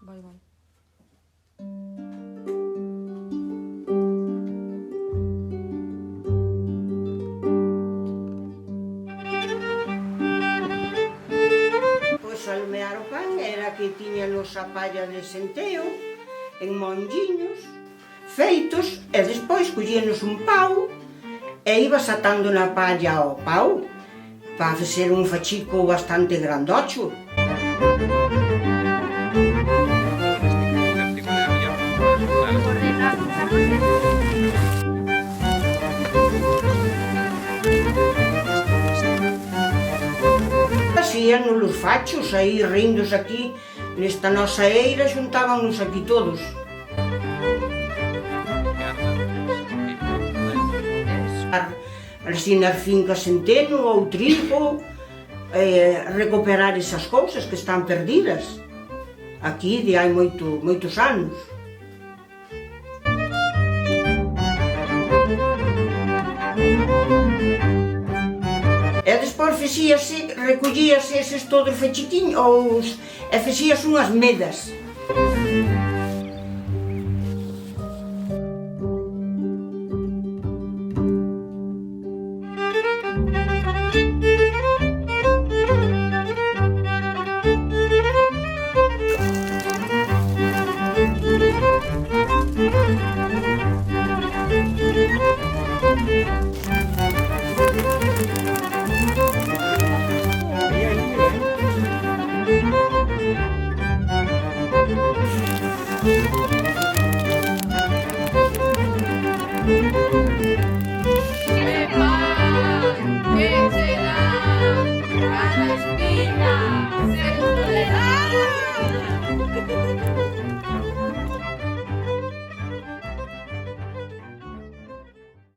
Vai, vai. Pois alumear o pan era que tiñanos a palla de centeo en monlliños feitos e despois collíanos un pau e ibas atando na palla ao pau para facer un fachico bastante grandocho. Hacían os fachos aí rindos aquí nesta nosa eira, xuntábanos aquí todos. Resinar fincas centeno ou trigo, recuperar esas cousas que están perdidas aquí de hai moitos anos. E despois recollíase eses todos fechiquiños e facías unhas medas. Thank you.